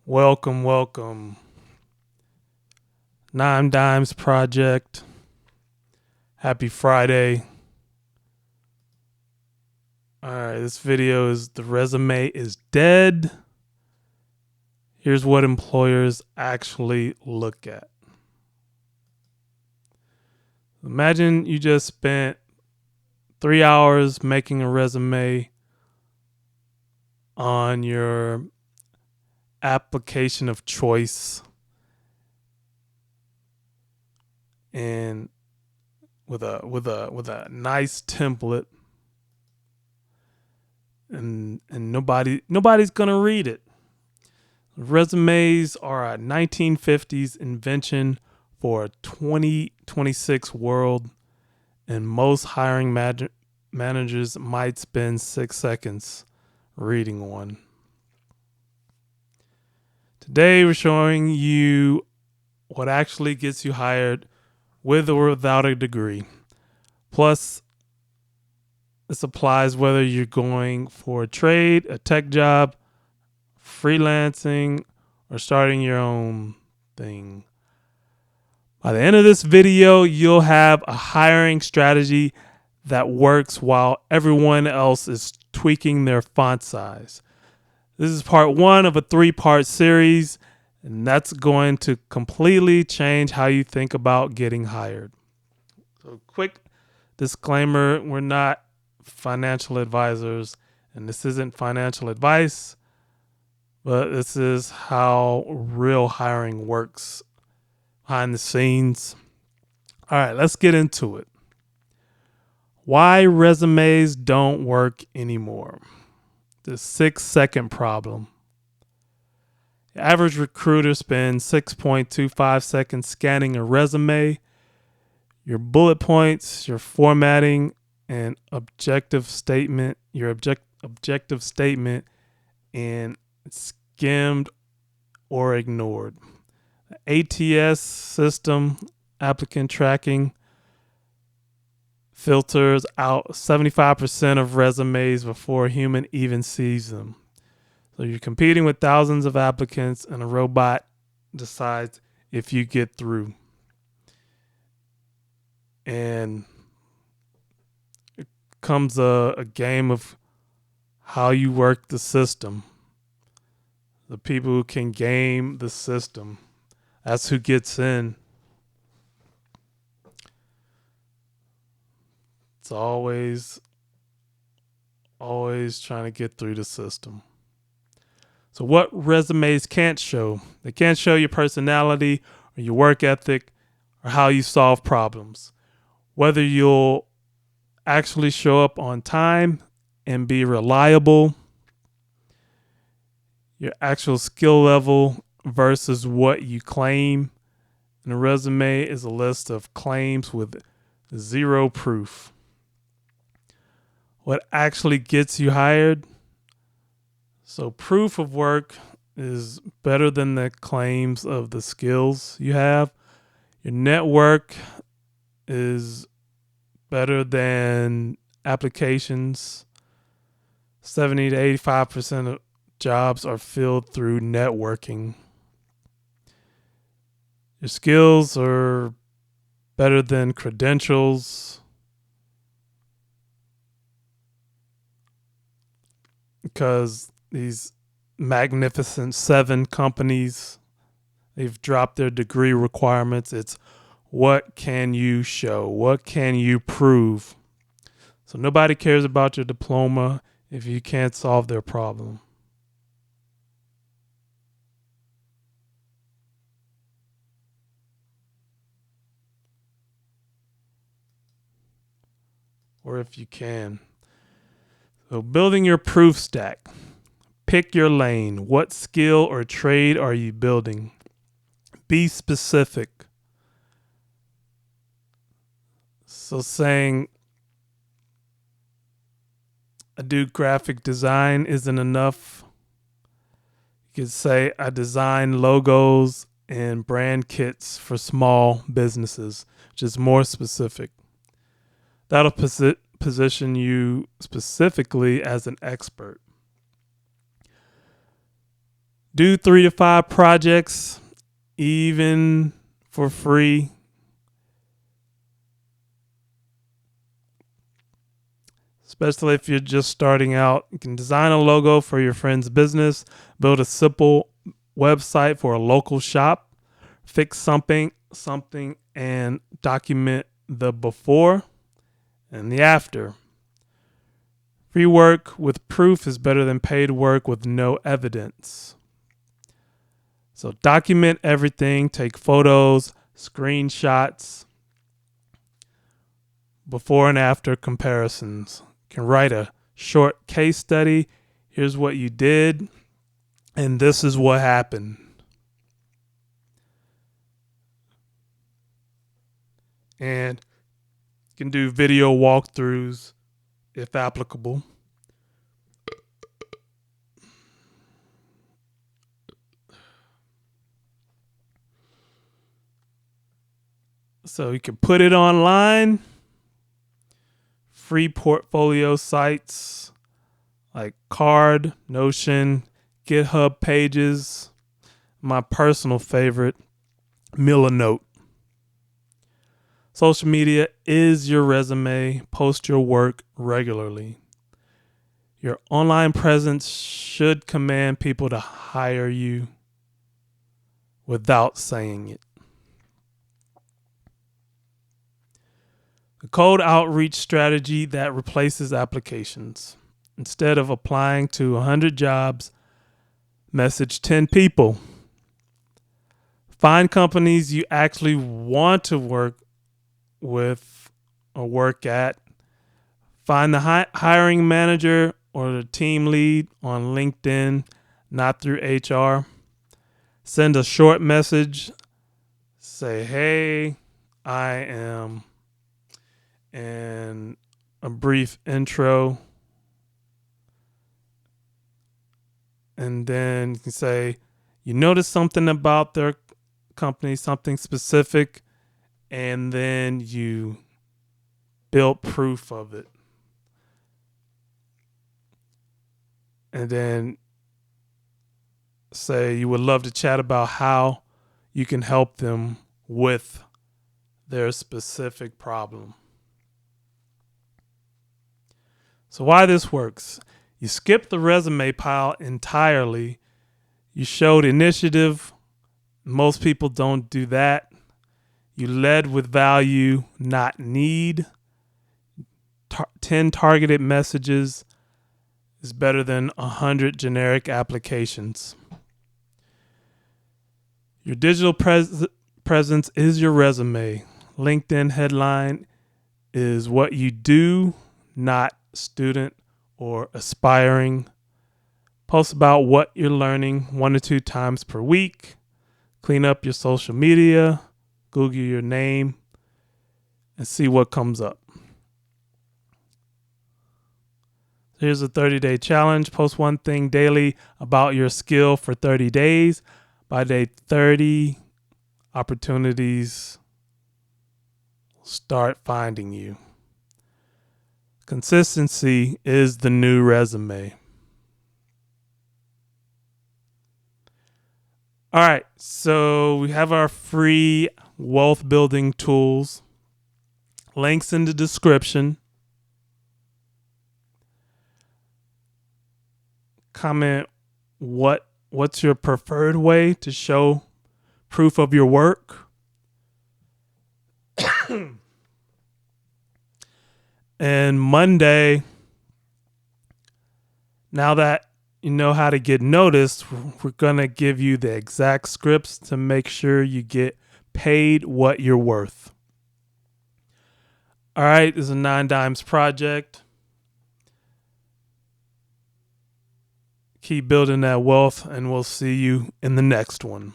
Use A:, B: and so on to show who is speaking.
A: Welcome. Nine Dimes Project. Happy Friday. Alright, this video is the resume is dead. Here's what employers actually look at. Imagine you just spent 3 hours making a resume on your application of choice and with a nice template, and nobody's gonna read it. Resumes are a 1950s invention for a 2026 world, and most hiring managers might spend 6 seconds reading one. Today we're showing you what actually gets you hired with or without a degree. Plus, this applies whether you're going for a trade, a tech job, freelancing, or starting your own thing. By the end of this video, you'll have a hiring strategy that works while everyone else is tweaking their font size. This is part 1 of a 3-part series, and that's going to completely change how you think about getting hired. So, quick disclaimer, we're not financial advisors, and this isn't financial advice, but this is how real hiring works behind the scenes. All right, let's get into it. Why resumes don't work anymore. The 6-second problem. The average recruiter spends 6.25 seconds scanning a resume. Your bullet points, your formatting, and objective statement, objective statement, and skimmed or ignored. The ATS system, applicant tracking, filters out 75% of resumes before a human even sees them. So you're competing with thousands of applicants, and a robot decides if you get through. And it comes a game of how you work the system. The people who can game the system, that's who gets in. It's always trying to get through the system. So what resumes can't show? They can't show your personality or your work ethic or how you solve problems. Whether you'll actually show up on time and be reliable, your actual skill level versus what you claim. And a resume is a list of claims with zero proof. What actually gets you hired? So proof of work is better than the claims of the skills you have. Your network is better than applications. 70 to 85% of jobs are filled through networking. Your skills are better than credentials. Because these magnificent 7 companies, they've dropped their degree requirements. It's what can you show? What can you prove? So nobody cares about your diploma if you can't solve their problem. Or if you can. So building your proof stack. Pick your lane. What skill or trade are you building? Be specific. So saying I do graphic design isn't enough. You could say I design logos and brand kits for small businesses, which is more specific. That'll position you specifically as an expert. Do 3 to 5 projects, even for free. Especially if you're just starting out. You can design a logo for your friend's business, build a simple website for a local shop, fix something, and document the before and the after. Free work with proof is better than paid work with no evidence. So document everything, take photos, screenshots, before and after comparisons. You can write a short case study. Here's what you did, and this is what happened. And you can do video walkthroughs if applicable. So you can put it online. Free portfolio sites like Card, Notion, GitHub pages. My personal favorite, Milanote. Social media is your resume. Post your work regularly. Your online presence should command people to hire you without saying it. A cold outreach strategy that replaces applications. Instead of applying to 100 jobs, message 10 people. Find companies you actually want to work with or work at. Find the hiring manager or the team lead on LinkedIn, not through HR. Send a short message. Say, hey, I am, and a brief intro. And then you can say, you notice something about their company, something specific, and then you build proof of it. And then say you would love to chat about how you can help them with their specific problem. So why this works? You skip the resume pile entirely. You showed initiative. Most people don't do that. You led with value, not need. 10 targeted messages is better than 100 generic applications. Your digital presence is your resume. LinkedIn headline is what you do, not student or aspiring. Post about what you're learning 1 to 2 times per week. Clean up your social media. Google your name and see what comes up. Here's a 30-day challenge. Post one thing daily about your skill for 30 days. By day 30, opportunities start finding you. Consistency is the new resume. All right, so we have our free wealth building tools. Links in the description. Comment what's your preferred way to show proof of your work. And Monday, now that you know how to get noticed, we're going to give you the exact scripts to make sure you get paid what you're worth. All right, this is a 9 Dimes project. Keep building that wealth, and we'll see you in the next one.